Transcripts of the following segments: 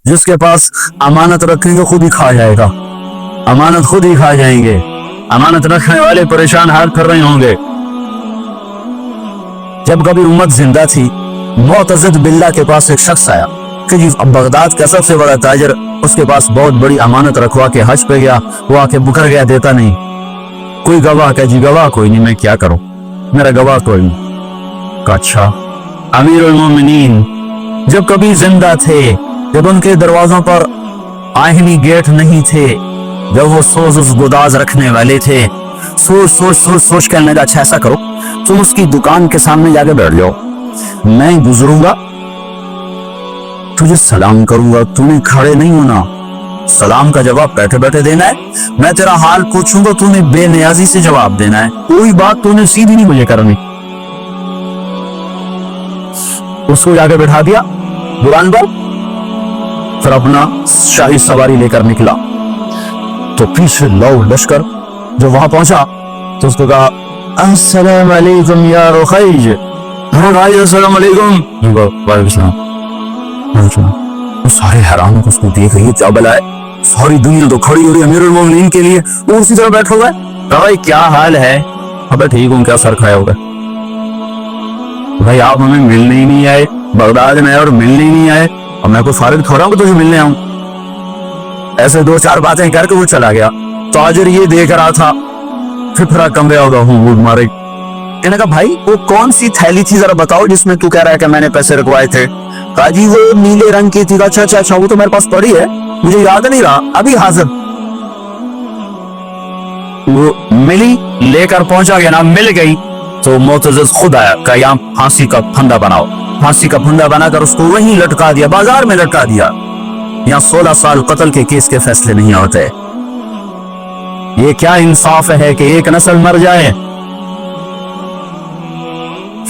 जिसके पास अमानत रखेंगे खुद ही खा जाएगा, अमानत खुद ही खा जाएंगे, अमानत रखने वाले परेशान हाल कर रहे होंगे। जब कभी उम्मत जिंदा थी, मुअतज़िद बिल्लाह के पास एक शख्स आया कि जी बगदाद का सबसे बड़ा ताजर, उसके पास बहुत बड़ी अमानत रखवा के हज पे गया, वो आके मुकर गया, देता नहीं। कोई गवाह का जी गवाह कोई नहीं, मैं क्या करूं, मेरा गवाह कोई नहीं। अच्छा, अमीरुल मोमिनीन जब कभी जिंदा थे, जब उनके दरवाजों पर आहिनी गेट नहीं थे, जब वो सोज गुदाज रखने वाले थे, सोच सोच सोच सोच कहने लगा अच्छा ऐसा करो तुम उसकी दुकान के सामने जाके बैठ जाओ, मैं गुजरूंगा तुझे सलाम करूंगा, तूने खड़े नहीं होना, सलाम का जवाब बैठे बैठे देना है, मैं तेरा हाल पूछूंगा तूने बेनियाजी से जवाब देना है, कोई बात तूने सीधी नहीं मुझे करनी। उसको जाके बैठा दिया दुकान पर, फिर अपना शाही सवारी लेकर निकला। तो पीछे लौ लश्कर जो वहां पहुंचा तो उसको कहा अस्सलाम वालेकुम या रुखैज। हाँ भाई अस्सलाम वालेकुम। वालेकुम सलाम। सारे हैरान उसको देख रही है, क्या बला है, सारी दुनिया तो खड़ी हो रही है अमीरुल मोमिनीन के लिए, वो उसी तरह बैठा हुआ है। भाई क्या हाल है? अबे ठीक हूँ, क्या सर खाया होगा? भाई आप हमें मिलने ही नहीं आए, बगदाद में और मिलने ही नहीं आए, और मैं कोई फारिग थोड़ा हूँ तुझे मिलने आऊं। ऐसे दो चार बातें करके वो चला गया। ताजिर ये देख रहा था, फिर कमरे होगा हूँ मारे। मैंने कहा भाई वो कौन सी थैली थी जरा बताओ जिसमें तू कह रहा है कि मैंने पैसे रखवाए थे? कहा जी वो नीले रंग की थी। अच्छा अच्छा अच्छा, वो तो मेरे पास पड़ी है, मुझे याद नहीं रहा, अभी हाजिर। वो मिली, लेकर पहुंचा गया ना, मिल गई तो मुअतज़िज़ खुद आया, कहा यहाँ फांसी का फंदा बनाओ। फांसी का फंदा बनाकर उसको वहीं लटका दिया, बाजार में लटका दिया। यहाँ 16 साल कत्ल के केस के फैसले नहीं होते। ये क्या इंसाफ है कि एक नस्ल मर जाए?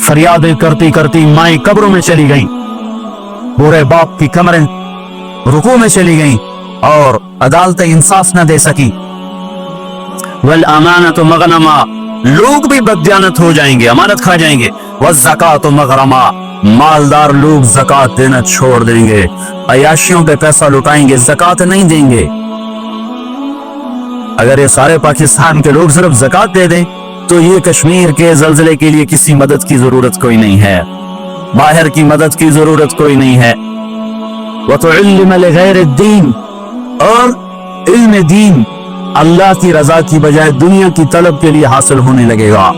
फरियादें करती करती माएं कब्रों में चली गईं, बूढ़े बाप की कमरें रुकू में चली गईं, और अदालतें इंसाफ न दे सकी। वल अमानत मगनमा, लोग भी बददियानत हो जाएंगे, अमानत खा जाएंगे। वज़्ज़कात मगरमा, मालदार लोग ज़कात देना छोड़ देंगे, अयाशियों पे पैसा लुटाएंगे, ज़कात नहीं देंगे। अगर ये सारे पाकिस्तान के लोग सिर्फ ज़कात दे दें तो ये कश्मीर के ज़ल्ज़ले के लिए किसी मदद की जरूरत कोई नहीं है, बाहर की मदद की जरूरत कोई नहीं है। वतुअल्लिम लिग़ैरिद्दीन, और इल्म दीन अल्लाह की रजा की बजाय दुनिया की तलब के लिए हासिल होने लगेगा।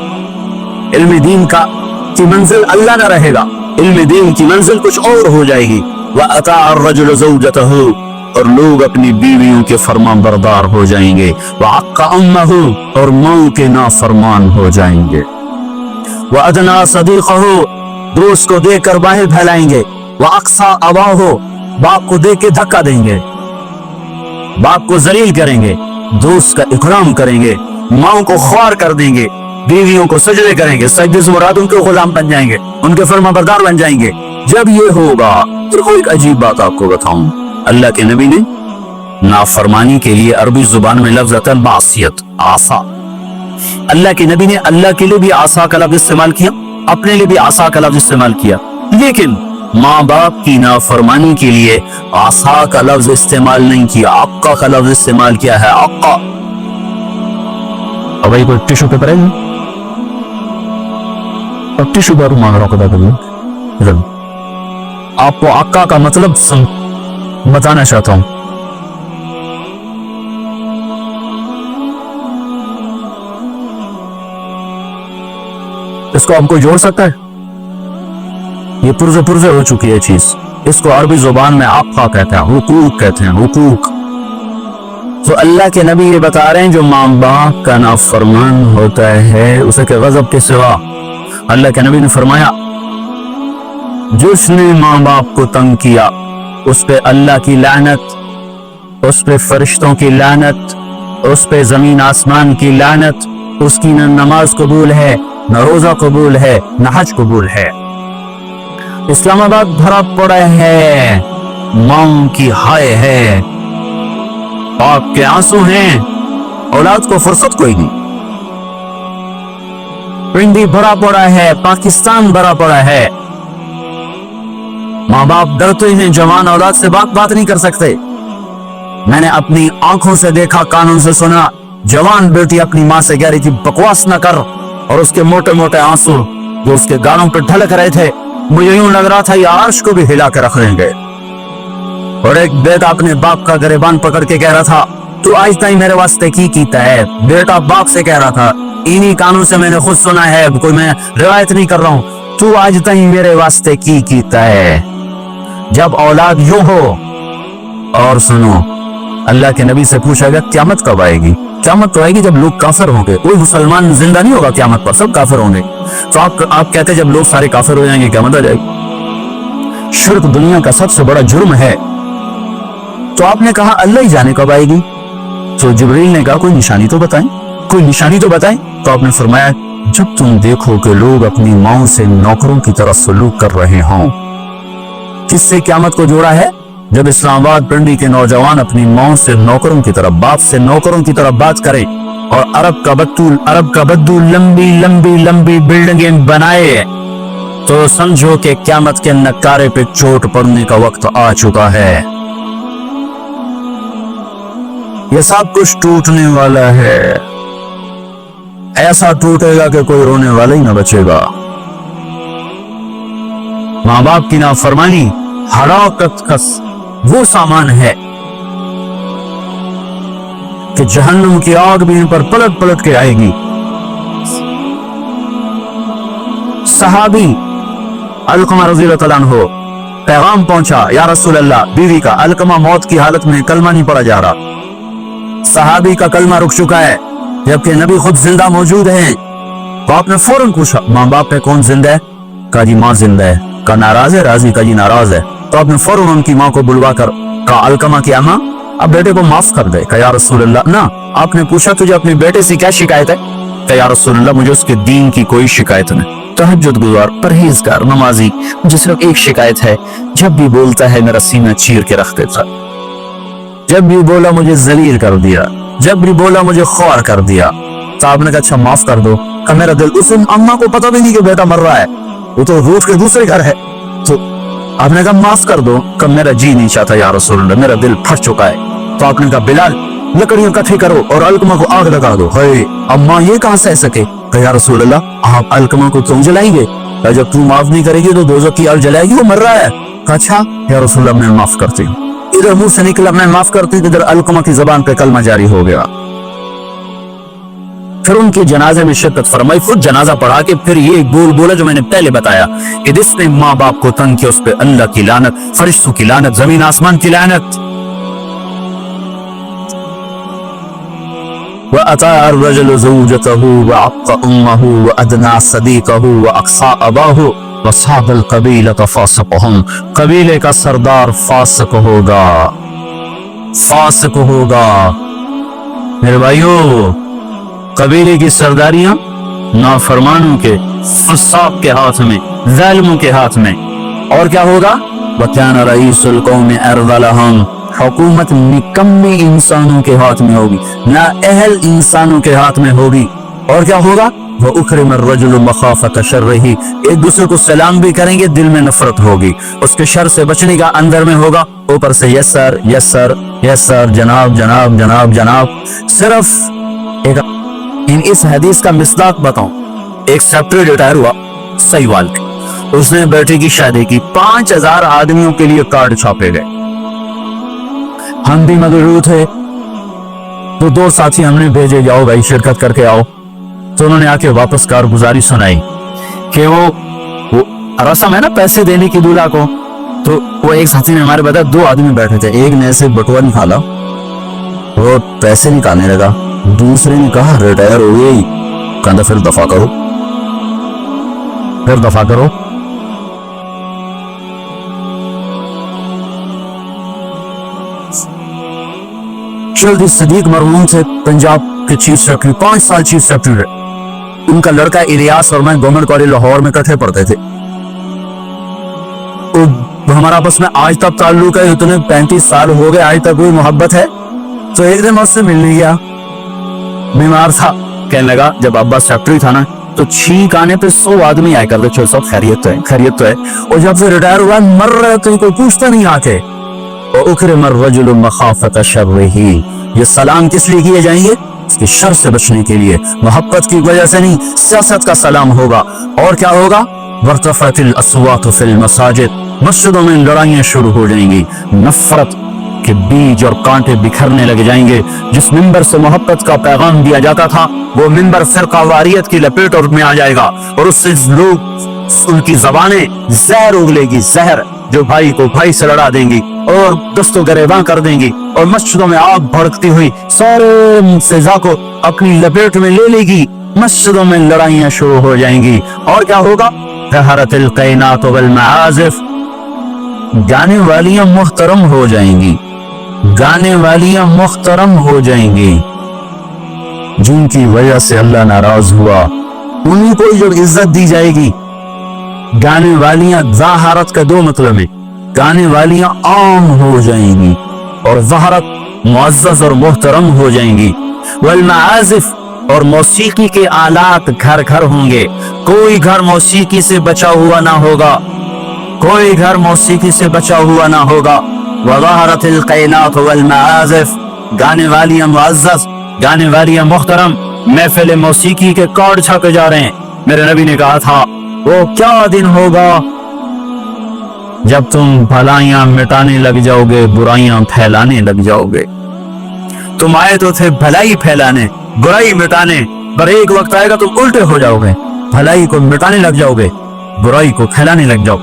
इल्म दीन की मंजिल अल्लाह ना रहेगा, इल्म दीन की मंजिल कुछ और हो जाएगी। वअता अर्रजुल ज़ौजतहु, और लोग अपनी बीवियों के फरमान बरदार हो जाएंगे। वअक्का उम्महु, और मां के नाफरमान हो जाएंगे। वअदना सदीक़हु, दोस्त को देकर बाहें फैलाएंगे। वअक़सा अबाहु, बाप को देख के धक्का देंगे, बाप को जलील करेंगे, दोस्त का इकराम करेंगे, मां को ख्वार कर देंगे, बीवियों को सजदे करेंगे, सजदे से मुराद उनके गुलाम बन जाएंगे, उनके फरमाबरदार बन जाएंगे। जब ये होगा तो एक अजीब बात आपको बताऊं, अल्लाह के नबी ने नाफरमानी के लिए अरबी जुबान में लफ्ज़ आता है मासियत, आसा। अल्लाह के नबी ने अल्लाह के लिए भी आसा का लफ्ज़ इस्तेमाल किया, अपने लिए भी आसा का लफ्ज़ इस्तेमाल किया, लेकिन माँ बाप की नाफरमानी के लिए आसा का लफ्ज़ इस्तेमाल नहीं किया, अक्का का लफ्ज़ इस्तेमाल किया है, अक्का। अब भाई कोई टिश्यू पेपर है? अब टिश्यू पेपर मांग रहा हूँ, आपको अक्का का मतलब बताना चाहता हूं। इसको हम कोई जोड़ सकता है? ये पुरजे पुरजे हो चुकी है चीज, इसको अरबी जुबान में आक़ा कहते हैं, हुकूक कहते हैं, हुकूक। तो अल्लाह के नबी ये बता रहे हैं जो माँ बाप का नाफरमान होता है उसे के गज़ब के सिवा, अल्लाह के नबी ने फरमाया जिसने माँ बाप को तंग किया उस पे अल्लाह की लानत, उस पे फरिश्तों की लानत, उस पे जमीन आसमान की लानत, उसकी न नमाज कबूल है, न रोजा कबूल है, न हज कबूल है। इस्लामाबाद भरा पड़ा है, मां की हाय है, बाप के आंसू हैं, औलाद को फुर्सत कोई नहीं। पिंडी भरा पड़ा है, पाकिस्तान भरा पड़ा है, माँ बाप डरते हैं, जवान औलाद से बात नहीं कर सकते। मैंने अपनी आंखों से देखा, कानों से सुना, जवान बेटी अपनी माँ से कह रही थी बकवास न कर, और उसके मोटे मोटे आंसू जो उसके गालों पर ढलक रहे थे, मुझे यूं लग रहा था ये आर्श को भी हिला के रख लेंगे। और एक बेटा अपने बाप का गिरबान पकड़ के कह रहा था तू आज तक मेरे वास्ते की कीता है। बेटा बाप से कह रहा था, इन्हीं कानों से मैंने खुद सुना है, कोई मैं रिवायत नहीं कर रहा हूं, तू आज तक मेरे वास्ते की कीता है। जब औलाद यूं हो, और सुनो, अल्लाह के नबी से पूछा गया क्यामत कब आएगी? क्यामत तो आएगी जब लोग काफिर होंगे, कोई मुसलमान जिंदा नहीं होगा क्यामत पर, सब काफिर होंगे। तो आप कहते जब लोग सारे काफिर हो जाएंगे क्यामत आ जाएगी। शिर्क दुनिया का सबसे बड़ा जुर्म है। तो आपने कहा अल्लाह ही जाने कब आएगी। तो जिब्रील ने कहा कोई निशानी तो बताएं, कोई निशानी तो बताएं। तो आपने फरमाया जब तुम देखो कि लोग अपनी माओ से नौकरों की तरफ सलूक कर रहे हों। किससे क्यामत को जोड़ा है? जब इस्लामाबाद पिंडी के नौजवान अपनी माओ से नौकरों की तरफ, बाप से नौकरों की तरफ बात करें, और अरब का बद्दू लंबी लंबी लंबी बिल्डिंगें बनाए, तो समझो कि क्यामत के नक्कारे पे चोट पड़ने का वक्त आ चुका है। ये सब कुछ टूटने वाला है, ऐसा टूटेगा कि कोई रोने वाला ही ना बचेगा। माँ बाप की नाफरमानी हलाकत का वो सामान है कि जहन्नुम की आग भी इन पर पलट पलट के आएगी। सहाबी अलकमा रज़ियल्लाहु ताला अन्हु, पैगाम पहुंचा या रसूल अल्लाह, बीवी का अलकमा मौत की हालत में कलमा नहीं पढ़ा जा रहा। सहाबी का कलमा रुक चुका है जबकि नबी खुद जिंदा मौजूद हैं। तो आपने फौरन पूछा माँ बाप में कौन जिंदा है? कहा जी माँ जिंदा है। कहा नाराज है? राजी। कहा जी नाराज है। तो आपने फौरन उनकी माँ को बुलवा कर कहा अलकमा की अम्मा अब बेटे को माफ कर दे। कहा या रसूल अल्लाह ना। आपने पूछा तुझे अपने बेटे से क्या शिकायत है? कहा या रसूल अल्लाह मुझे उसके दीन की कोई शिकायत नहीं, तहज्जुद गुजार, परहेजगार, नमाजी, मुझे सिर्फ एक शिकायत है, जब भी बोलता है मेरा सीना चीर के रख देता, जब भी बोला मुझे जलील कर दिया, जब भी बोला मुझे ख्वार कर दिया। तो आपने कहा अच्छा माफ कर दो। कहा मेरा दिल, उस अम्मा को पता भी नहीं कि बेटा मर रहा है, वो तो रूठ के दूसरे घर है। तो आपने कहा माफ कर दो। कहा मेरा जी नहीं चाहता या रसूल अल्लाह, मेरा दिल फट चुका है। तो आपने कहा बिलाल लकड़ियां इकट्ठी करो और अलकमा को आग लगा दो। है अम्मा ये कहां सह सके? कहा या रसूल अल्लाह आप अलकमा को क्यों जलाएंगे? जब तू माफ नहीं करेगी तो दोज़ख की आग जलाएगी, वो मर रहा है। कहा अच्छा या रसूल अल्लाह मैं माफ करती हूँ। इधर मुंह से निकला मैं माफ करती, इधर अलकमा की जबान पे कलमा जारी हो गया। फिर उनके जनाजे में शिरकत फरमाई, खुद जनाजा पढ़ा के फिर ये बोल बोला जो मैंने पहले बताया कि जिसने माँ बाप को तंग किया उस पे अल्लाह की लानत, फरिश्तों की लानत, जमीन आसमान की लानत। वअता अर्रजुलु ज़ौजतहु वअक्का उम्महु वअदना सदीक़हु वअक़सा अबाहु वसाबल कबीलत फासिक़हुम। कबीले का सरदार फासिक होगा, फासिक होगा। मेरे भाइयों कबीले की सरदारियां नाफरमानों के, फसाक के हाथ में, जालिमों के हाथ में। और क्या होगा? वकान रईसुल कौम अरज़लहुम, हुकूमत निकम्मे इंसानों के हाथ में होगी, ना अहल इंसानों के हाथ में होगी। और क्या होगा? वो उकरिम अर्रजुलु मखाफत शर्रिही, एक दूसरे को सलाम भी करेंगे, दिल में नफरत होगी, उसके शर से बचने का अंदर में होगा, ऊपर से yes sir yes sir yes sir, जनाब जनाब जनाब जनाब। सिर्फ एक इस हदीस का मिसदाक बताऊं, एक सेक्रेटरी रिटायर हुआ सहीवाल के, उसने बेटे की शादी की, 5000 आदमियों के लिए कार्ड छापे गए। हम भी मदरूद थे तो 2 साथी हमने भेजे जाओ भाई शिरकत करके आओ। तो उन्होंने आके वापस कारगुजारी सुनाई कि वो रस्म है ना पैसे देने की दूल्हा को। तो वो एक साथी ने हमारे बताया 2 आदमी बैठे थे, एक ने ऐसे बटुआ निकाला, वो पैसे निकालने लगा, दूसरे ने कहा रिटायर हो गई, कहता फिर दफा करो, फिर दफा करो। जल्दी सदीक मरहूम थे पंजाब के चीफ सेक्रेटरी, 5 साल चीफ सेक्रेटरी रहे। उनका लड़का इलियास और मैं गवर्नमेंट कॉलेज लाहौर में इकट्ठे पढ़ते थे। तो हमारा आपस में आज तक ताल्लुक है, इतने 35 साल हो गए, आज तक कोई मोहब्बत है। तो एक दिन मुझसे मिलने गया, बीमार था, कहने लगा जब अब्बा सेक्रेटरी था ना तो छींक आने पे 100 आदमी आया करते, चलो सब खैरियत तो है, खैरियत तो है। और जब से रिटायर हुआ मर रहे तो कोई पूछता नहीं आके। ये सलाम किस लिए किए जाएंगे? इसके शर से बचने के लिए, मोहब्बत की वजह से नहीं, सियासत का सलाम होगा। और क्या होगा? वरतफ़अतिल अस्वातु फिल मसाजिद, मस्जिदों में लड़ाइयां शुरू हो जाएंगी, नफरत के बीज और कांटे बिखरने लग जाएंगे। जिस मिंबर से मोहब्बत का पैगाम दिया जाता था वो मिंबर फिरका वारियत की लपेट में आ जाएगा, और उससे लोग उनकी जबानें जहर उगलेगी, जहर जो भाई को भाई से लड़ा देंगी और दस्तों गरेबां कर देंगी, और मस्जिदों में आग भड़कती हुई सारे सजा को अपनी लपेट में ले लेगी। मस्जिदों में लड़ाइयां शुरू हो जाएंगी। और क्या होगा? तहरतिल कैनात वल मआज़िफ, गाने वालियां मुहतरम हो जाएंगी, गाने वालियां मुहतरम हो जाएंगी। जिनकी वजह से अल्लाह नाराज हुआ उन्हीं को जो इज्जत दी जाएगी। गाने वालियां, ज़हारत का दो मतलब है, गाने वालियां आम हो जाएंगी और ज़हारत मुअज़्ज़ज़ और मुहतरम हो जाएंगी। वल मआज़िफ, और मौसीकी के आलात घर घर होंगे। कोई घर मौसीकी से बचा हुआ ना होगा, कोई घर मौसीकी से बचा हुआ ना होगा। वज़हरतिल क़ैनात वल मआज़िफ, गाने वालियां मुअज़्ज़ज़, गाने वालियां मुहतरम। महफिल मौसीकी के कार्ड छापे जा रहे हैं। मेरे नबी ने कहा था वो क्या दिन होगा जब तुम भलाइयां मिटाने लग जाओगे, बुराइयां फैलाने लग जाओगे। तुम आए तो थे भलाई फैलाने, बुराई मिटाने, पर एक वक्त आएगा तुम उल्टे हो जाओगे, भलाई को मिटाने लग जाओगे, बुराई को फैलाने लग जाओ।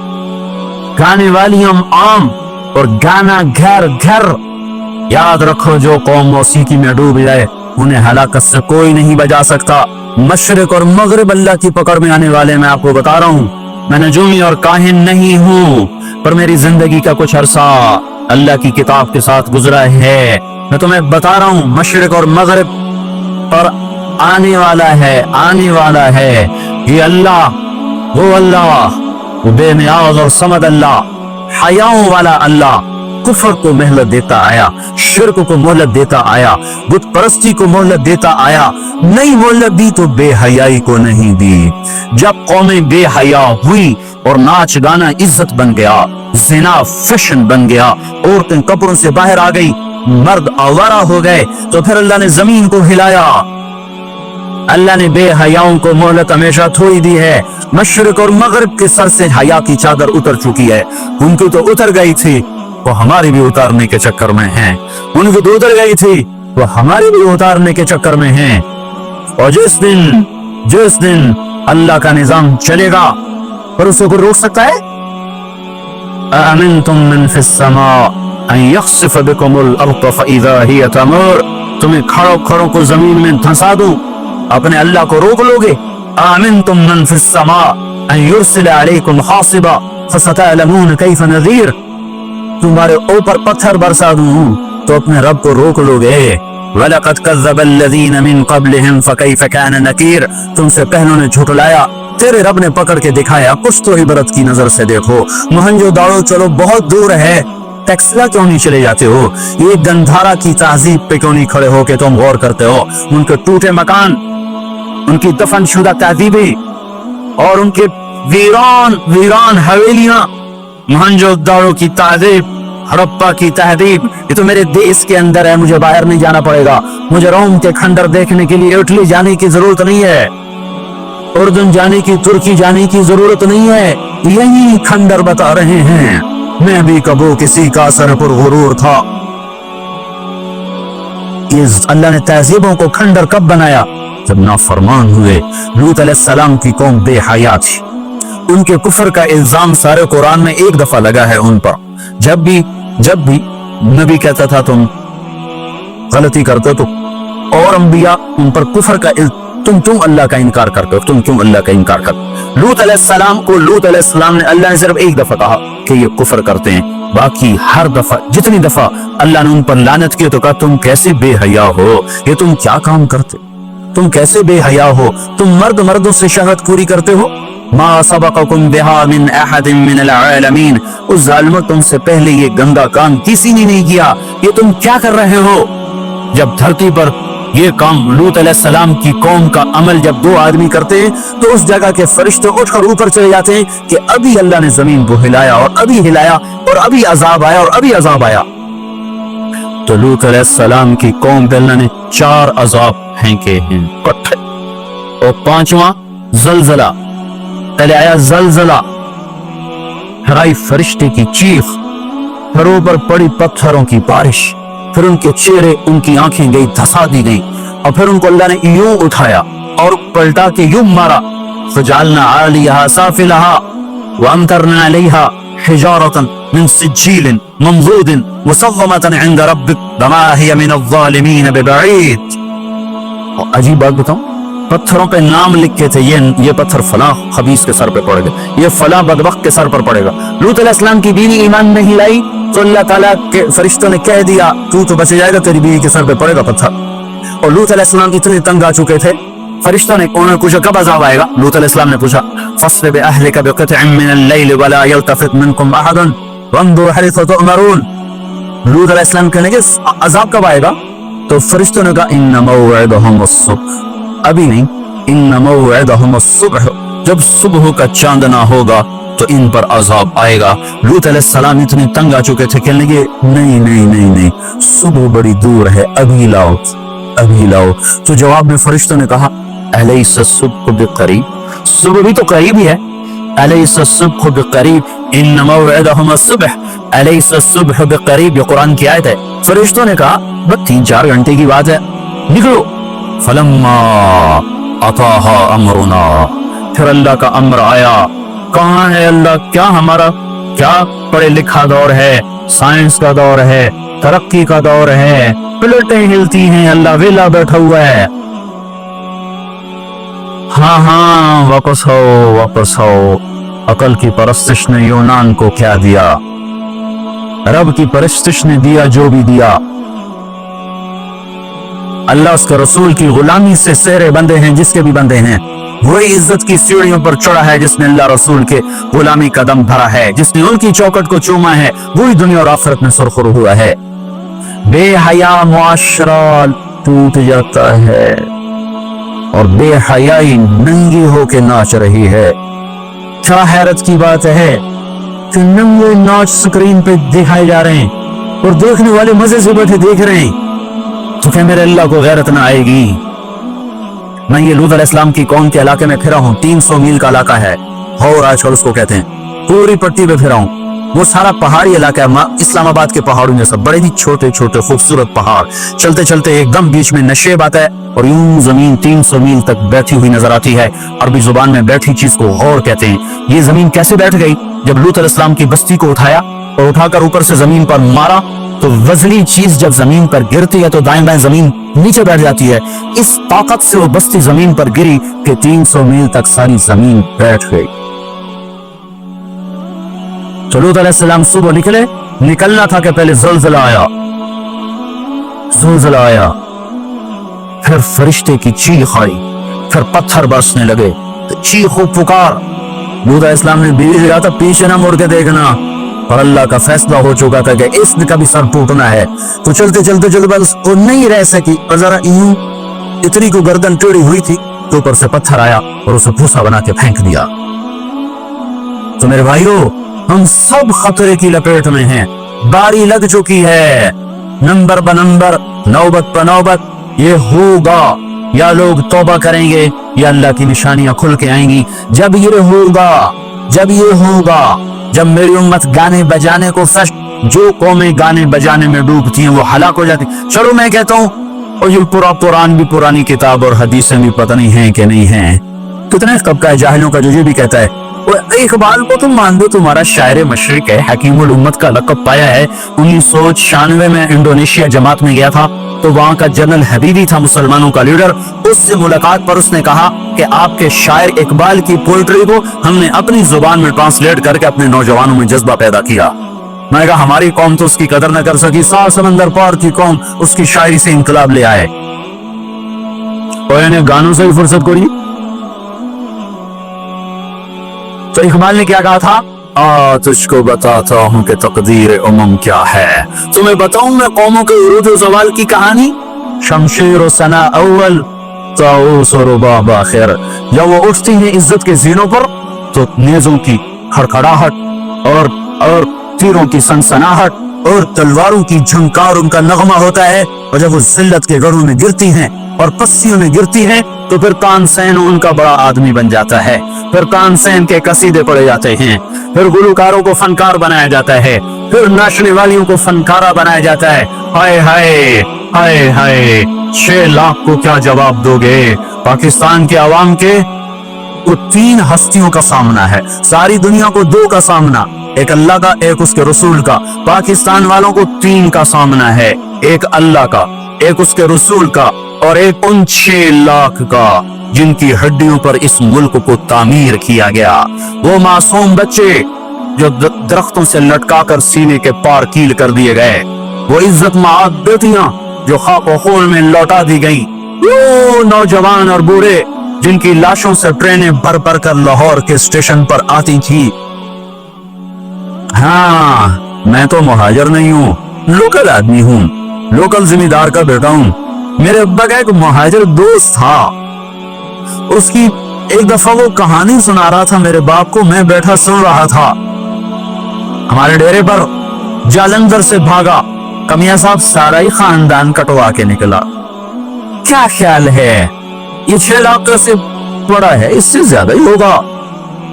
गाने वालियां आम और गाना घर घर। याद रखो, जो कौम मौसीकी में डूब जाए उन्हें हलाकत से कोई नहीं बचा सकता। मशरिक और मगरिब अल्लाह की पकड़ में आने वाले। मैं आपको बता रहा हूँ, मैं नजूमी और काहिन नहीं हूँ, पर मेरी जिंदगी का कुछ अरसा अल्लाह की किताब के साथ गुजरा है। मैं तुम्हें बता रहा हूँ, मशरिक और मगरिब पर आने वाला है, आने वाला है। ये अल्लाह, वो अल्लाह, वो बेनियाज़ और समद अल्लाह, हयाओं वाला अल्लाह, कुफर को मोहलत देता आया, शिर्क को मोहलत देता आया, बुत परस्ती को मोहलत देता आया। नहीं मोहलत दी तो बेहयाई को नहीं दी। जब कौमें बेहया हुई और नाच गाना इज्जत बन गया, ज़िना फैशन बन गया, औरतें कपड़ों से बाहर आ गई, मर्द आवारा हो गए, तो फिर अल्लाह ने जमीन को हिलाया। अल्लाह ने बेहयाओं को मोहलत हमेशा थोड़ी दी है। मशरिक और मगरिब के सर से हया की चादर उतर चुकी है। उनकी तो उतर गई थी, वो हमारी भी उतारने के चक्कर में हैं। उनकी तो उतर गई थी, वो हमारी भी उतारने के चक्कर में हैं। और जिस दिन अल्लाह का निजाम चलेगा, पर उसको कोई रोक सकता है? अअमिनतुम मन फिस्समा अन यख्सिफ बिकुमुल अर्द फइज़ा हिय तमुर, तुम्हें खड़ो खड़ो को जमीन में धंसा दूं, अपने अल्लाह को रोक लोगे? अअमिनतुम मन फिस्समा अन युरसिल अलैकुम हासिबा फसतअलमून कैफ नज़ीर, तुम्हारे ऊपर पत्थर बरसा दूं तो अपने रब को रोक लोगे? वलक़द कज़्ज़बल्लज़ीन मिन क़ब्लिहिम फ़कैफ़ कान नकीर, तुमसे पहलों ने झुठलाया, तेरे रब ने पकड़ के दिखाया। कुछ तो इबरत की नजर से देखो। मोहनजोदाड़ो चलो बहुत दूर है, टैक्सिला क्यों नहीं चले जाते हो? ये गंधारा की तहजीब पे क्यों नहीं खड़े हो के तुम गौर करते हो? उनके टूटे मकान, उनकी दफनशुदा तहजीबें और उनके वीरान हवेलियां, मोहनजोदाड़ो की तहजीब, हड़प्पा की तहजीब, ये तो मेरे देश के अंदर है, मुझे बाहर नहीं जाना पड़ेगा। मुझे रोम के खंडर देखने के लिए इटली जाने की जरूरत नहीं है, उर्दन जाने की, तुर्की जाने की जरूरत नहीं है। यही खंडर बता रहे हैं। मैं भी कबो किसी का सर पर गुरूर था। अल्लाह ने तहजीबों को खंडर कब बनाया? जब नाफरमान हुए। लूत अलैहिस्सलाम की कौम बेहया थी, उनके कुफर का इल्जाम सारे कुरान में एक दफा लगा है उन पर। जब भी नबी कहता था तुम गलती करते हो, तो और अंबिया उन पर कुफर का तुम अल्लाह का इनकार करते हो, तुम अल्लाह का इनकार करते। लूत अलैहिस्सलाम को लूत अलैहिस्सलाम ने अल्लाह ने सिर्फ एक दफा कहा कि ये कुफर करते हैं, बाकी हर दफा जितनी दफा अल्लाह ने उन पर लानत की तो कहा तुम कैसे बेहया हो, ये तुम क्या काम करते, तुम कैसे बेहया हो, तुम मर्दों से शहवत पूरी करते हो। मा सबक़कुम बिहा मिन अहदिन मिनल आलमीन, उस जालिमों तुमसे पहले ये गंदा काम किसी ने नहीं किया, ये तुम क्या कर रहे हो? जब धरती पर یہ کام لوط علیہ السلام کی قوم کا عمل جب دو آدمی کرتے ہیں تو اس جگہ کے فرشتے اٹھ کر اوپر چلے جاتے ہیں کہ ابھی اللہ نے زمین کو ہلایا اور ابھی ہلایا اور ابھی عذاب آیا اور ابھی عذاب آیا. تو لوط علیہ السلام کی قوم پہ اللہ نے 4 عذاب پھینکے ہیں پتھر. اور 5واں زلزلہ. پہلے آیا زلزلہ، پھر آئی فرشتے کی چیخ، پھر اوپر پڑی پتھروں کی بارش، پھر ان کے چہرے ان کی آنکھیں گئی دھسا دی گئی، اور پھر ان کو اللہ نے یوں اٹھایا اور پلٹا کے یوں مارا. فجعلنا عالیہا سافلہا وامطرنا علیہا حجارۃ من سجیل منضود مسومۃ عند ربک وما ہی من الظالمین ببعید. عجیب بات بتاؤں، پتھروں پہ نام لکھے تھے، یہ پتھر فلاں خبیث کے سر پہ پڑے گا، یہ فلاں بدبخت کے سر پر پڑے گا. لوط علیہ السلام کی بیوی ایمان نہیں لائی تو اللہ تعالیٰ کے فرشتوں نے کہہ دیا تو بچ جائے گا، تیری بیوی کے سر پہ پڑے گا پتھر. اور لوط علیہ السلام اتنے تنگ آ چکے تھے، فرشتوں نے انہوں نے پوچھا کب عذاب آئے گا؟ لوط علیہ السلام نے پوچھا فَأَسْرِ بِأَهْلِكَ بِقِطْعٍ مِّنَ اللَّيْلِ وَلَا يَلْتَفِتْ مِنكُمْ أَحَدٌ وَانظُرْ حَيْثُ تُؤْمَرُونَ. لوط علیہ السلام کہنے لگے عذاب کب آئے گا؟ تو فرشتوں نے کہا إِنَّ مَوْعِدَهُمُ الصُّبْحُ، ابھی نہیں، إِنَّ مَوْعِدَهُمُ الصُّبْحُ، جب صبح کا چاندنا ہوگا تو ان پر عذاب آئے گا. لوط علیہ السلام اتنے تنگ آ چکے تھے، کہنے لگے نہیں نہیں نہیں نہیں، صبح بڑی دور ہے، ابھی لاؤ ابھی لاؤ. تو جواب میں فرشتوں نے کہا الیس الصبح بقریب، صبح بھی تو قریب ہی ہے. الیس الصبح بقریب ان موعدہم الصبح، الیس الصبح بقریب، یہ قرآن کی آیت ہے. فرشتوں نے کہا بس 3-4 گھنٹے کی بات ہے، نکلو. فلما اتاہا امرنا، پھر اللہ کا امر آیا. کہاں ہے اللہ؟ کیا ہمارا کیا پڑھے لکھا دور ہے، سائنس کا دور ہے، ترقی کا دور ہے، پلیٹیں ہلتی ہیں، اللہ ویلا بیٹھا ہوا ہے. ہاں واپس ہو واپس ہو. عقل کی پرستش نے یونان کو کیا دیا، رب کی پرستش نے دیا جو بھی دیا. اللہ اس کے رسول کی غلامی سے سہرے بندے ہیں جس کے بھی بندے ہیں. وہی عزت کی سیڑھیوں پر چڑھا ہے جس نے اللہ رسول کے غلامی قدم بھرا ہے، جس نے ان کی چوکٹ کو چوما ہے، وہی دنیا اور آخرت میں سرخرو ہوا ہے. بے حیا معاشرہ ٹوٹ جاتا ہے اور بے حیائی ننگی ہو کے ناچ رہی ہے. کیا حیرت کی بات ہے کہ ننگے ناچ سکرین پہ دکھائے جا رہے ہیں اور دیکھنے والے مزے سے بیٹھے دیکھ رہے ہیں. تو کہ میرے اللہ کو غیرت نہ آئے گی؟ میں یہ لوط علیہ السلام کی قوم کے علاقے میں پھرا ہوں، 300 میل کا علاقہ ہے، اور آج کل اس کو کہتے ہیں. پوری پٹی پہ پھرا ہوں، وہ سارا پہاڑی علاقہ ہے، اسلام آباد کے پہاڑوں میں سب بڑے ہی چھوٹے چھوٹے خوبصورت پہاڑ. چلتے چلتے ایک دم بیچ میں نشیب آتا ہے اور یوں زمین 300 میل تک بیٹھی ہوئی نظر آتی ہے. عربی زبان میں بیٹھی چیز کو غور کہتے ہیں. یہ زمین کیسے بیٹھ گئی؟ جب لوط علیہ السلام کی بستی کو اٹھایا اور اٹھا کر اوپر سے زمین پر مارا تو وزنی چیز جب زمین پر گرتی ہے تو دائیں بائیں زمین نیچے بیٹھ جاتی ہے. اس طاقت سے وہ بستی زمین پر گری کہ 300 میل تک ساری زمین بیٹھ گئی. تو لوط علیہ السلام صبح نکلنا تھا کہ پہلے زلزلہ آیا، پھر فرشتے کی چیخ آئی، پھر پتھر برسنے لگے، چیخ و پکار. لوط علیہ السلام نے بیوی سے کہا تھا پیچھے نہ مڑ کے دیکھنا، اور اللہ کا فیصلہ ہو چکا تھا کہ اس کا بھی سر ٹوٹنا ہے. تو چلتے چلتے بس وہ نہیں رہ سکی اور ذرا اتنی کو گردن ٹیڑھی ہوئی تھی تو اوپر سے پتھر آیا اور اسے بھوسا بنا کے پھینک دیا. تو میرے بھائیو، ہم سب خطرے کی لپیٹ میں ہیں، باری لگ چکی ہے، نمبر بنمبر، نوبت بنوبت. یہ ہوگا، یا لوگ توبہ کریں گے یا اللہ کی نشانیاں کھل کے آئیں گی. جب یہ ہوگا، جب میری امت گانے بجانے کو جو قومیں گانے بجانے میں ڈوبتی ہیں وہ ہلاک ہو جاتی. چلو میں کہتا ہوں اور یہ پورا قرآن بھی پرانی کتاب اور حدیثیں بھی پتہ نہیں ہیں کہ نہیں ہیں. کتنے طبقہ ہے جاہلوں کا جو یہ بھی کہتا ہے اقبال کو تم مان دو تمہارا شاعر مشرق ہے، حکیم الامت کا لقب پایا ہے. 1996 میں انڈونیشیا جماعت میں گیا تھا تو وہاں کا جنرل حبیبی تھا مسلمانوں کا لیڈر. اس سے ملاقات پر اس نے کہا کہ آپ کے شاعر اقبال کی پوئٹری کو ہم نے اپنی زبان میں ٹرانسلیٹ کر کے اپنے نوجوانوں میں جذبہ پیدا کیا. میں نے کہا ہماری قوم تو اس کی قدر نہ کر سکی، 100 سمندر پار کی قوم اس کی شاعری سے انقلاب لے آئے اور انہیں گانوں سے ہی فرصت کری. تو اقبال نے کیا کہا تھا؟ تجھ کو بتاتا ہوں کہ تقدیر امم کیا ہے، تمہیں بتاؤں میں قوموں کے عروج و زوال کی کہانی. शमशीर सना अव्वल ताऊस और रुबाब आखिर। जब वो उठती हैं इज्जत के जीनों पर तो नेजों की खड़खड़ाहट और तीरों की सनसनाहट और तलवारों की झंकार उनका नगमा होता है। और जब वो जिल्लत के गढ़ों में गिरती हैं और पस्सियों में गिरती हैं तो फिर तानसेन उनका बड़ा आदमी बन जाता है। फिर तानसेन के कसीदे पढ़े जाते हैं, फिर गुलकारों को फनकार बनाया जाता है, फिर नाचने वालियों को फनकारा बनाया जाता है। हाय हाय हाय हाय, 6 लाख को क्या जवाब दोगे? पाकिस्तान के अवाम के को 3 हस्तियों का सामना है, सारी दुनिया को 2 का सामना, एक अल्लाह का एक उसके रसूल का। पाकिस्तान वालों को 3 का सामना है, एक अल्लाह का, एक उसके रसूल का और एक उन 6 लाख का जिनकी हड्डियों पर इस मुल्क को तामीर किया गया। वो मासूम बच्चे जो दरख्तों से लटकाकर सीने के पार कील कर दिए गए, वो इज्जत माब बेटियां जो खाको खून में लौटा दी गई, वो नौजवान और बूढ़े जिनकी लाशों से ट्रेनें भर भर कर लाहौर के स्टेशन पर आती थी। हाँ, मैं तो मुहाजिर नहीं हूँ, लोकल आदमी हूँ, लोकल जिम्मेदार का बेटा हूँ। मेरे अब्बा का एक मुहाजिर दोस्त था, उसकी एक दफा वो कहानी सुना रहा था मेरे बाप को, मैं बैठा सुन रहा था। हमारे डेरे पर जालंधर से भागा कमिया साहब सारा ही खानदान कटवा के निकला। क्या ख्याल है, ये 6 लाख का से बड़ा है, इससे ज्यादा ही होगा।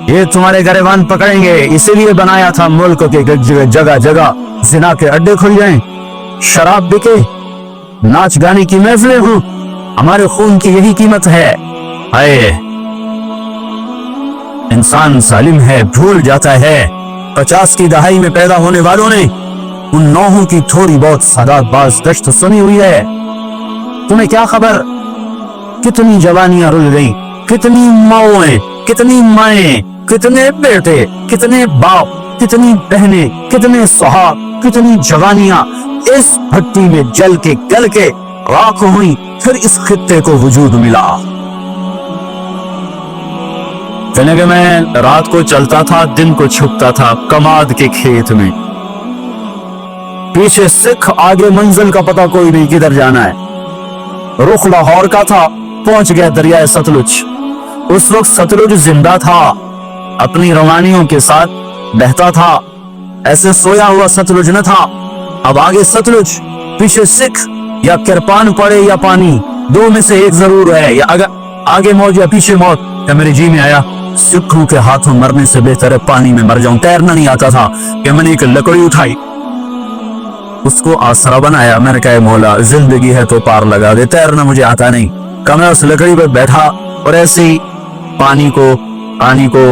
ये तुम्हारे गरेबान पकड़ेंगे, इसीलिए बनाया था मुल्क के जगह जगह जिना के अड्डे खुल जाएं, शराब बिके, नाच गाने की महफिलें हों, हमारे खून की यही कीमत है। हाय, इंसान जालिम है, भूल जाता है 50 की दहाई में पैदा होने वालों ने उन नौहों की थोड़ी बहुत सदाबाज दश्त सुनी हुई है। तुम्हें क्या खबर कितनी जवानियां रुल गई, कितनी माओं, कितनी माएं, कितने बेटे, कितने बाप, कितनी बहनें, कितने सुहाग, कितनी जवानियां इस भट्टी में जल के गल के राख हुई, फिर इस खित्ते को वजूद मिला। कहने के मैं रात को चलता था, दिन को छुपता था कमाद के खेत में, पीछे सिख, आगे मंजिल का पता कोई नहीं किधर जाना है। रुख लाहौर का था, पहुंच गया दरिया सतलुज। उस वक्त सतलुज जिंदा था, अपनी रवानियों के साथ बहता था, ऐसे सोया हुआ सतलुज न था। अब आगे सतलुज, पीछे सिख, या किरपान पड़े या पानी, 2 में से एक जरूर है, या अगर आगे मौत या पीछे मौत। क्या मेरे जी में आया सिखों के हाथों मरने से बेहतर है पानी में मर जाऊं। तैरना नहीं आता था कि मैंने एक लकड़ी उठाई, उसको आसरा बनाया, मैंने कहा मौला जिंदगी है तो पार लगा दे, तैरना मुझे आता नहीं। कहा मैं उस लकड़ी पर बैठा और ऐसे ही पानी को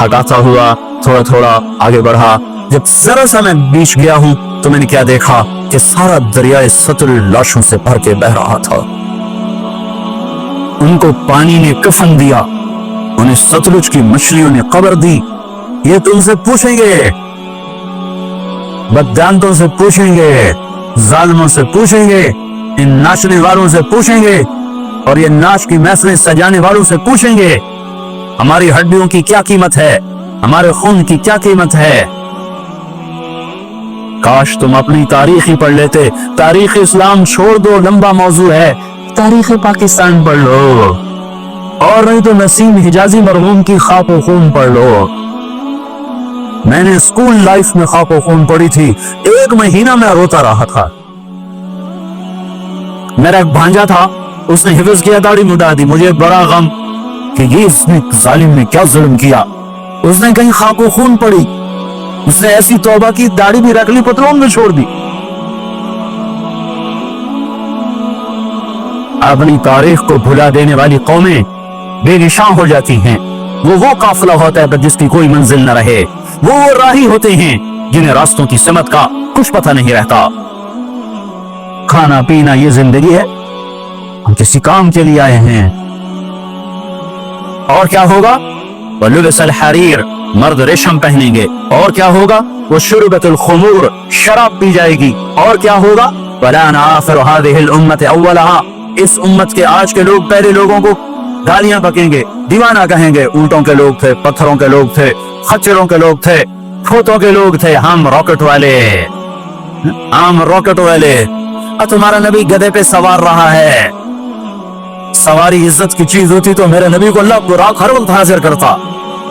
हटाता हुआ थोड़ा थोड़ा आगे बढ़ा। जब जरा सा मैं बीच गया हूं तो मैंने क्या देखा कि सारा दरिया सतलुज लाशों से भर के बह रहा था। उनको पानी ने कफन दिया, उन्हें सतलुज की मछलियों ने कब्र दी। ये तुमसे पूछेंगे, बददांतों से पूछेंगे, जालिमों से पूछेंगे, इन नाचने वालों से पूछेंगे और ये नाच की महफिलें सजाने वालों से पूछेंगे हमारी हड्डियों की क्या कीमत है, हमारे खून की क्या कीमत है। काश तुम अपनी तारीख ही पढ़ लेते। तारीख इस्लाम छोड़ दो, लंबा मौजू है, तारीख पाकिस्तान पढ़ लो, और नहीं तो नसीम हिजाजी मरहूम की खाको खून पढ़ लो। मैंने स्कूल लाइफ में खाको खून पढ़ी थी, 1 महीना मैं रोता रहा था। मेरा एक भांजा था, उसने हिफ्ज किया, दाढ़ी मुड़ा दी। मुझे बड़ा गम कि ये इसने जालिम ने क्या जुल्म किया। उसने कहीं खाको खून पड़ी, उसने ऐसी तौबा की, दाढ़ी भी रख ली, पतलून में छोड़ दी। अपनी तारीख को भुला देने वाली कौमें बेनिशान हो जाती हैं। वो काफिला होता है जिसकी कोई मंजिल न रहे, वो राही होते हैं जिन्हें रास्तों की समत का कुछ पता नहीं रहता। खाना पीना ये जिंदगी है, हम किसी काम के लिए आए हैं। और क्या होगा? वलुबसल हरीर, मर्द रेशम पहनेंगे। और क्या होगा? वो शुरबतुल खुमूर, शराब पी जाएगी। और क्या होगा? वलाना आखिर हादिहिल उम्मत अव्वलहा, इस उम्मत के आज के लोग पहले लोगों को गालियां बकेंगे, दीवाना कहेंगे। ऊंटों के लोग थे, पत्थरों के लोग थे, खच्चरों के लोग थे, खोतों के लोग थे, हम रॉकेट वाले, हम रॉकेट वाले। और तुम्हारा नबी गधे पे सवार रहा है। सवारी इज्जत की चीज होती तो मेरे नबी को अल्लाह बुराक हर वक्त हाजिर करता।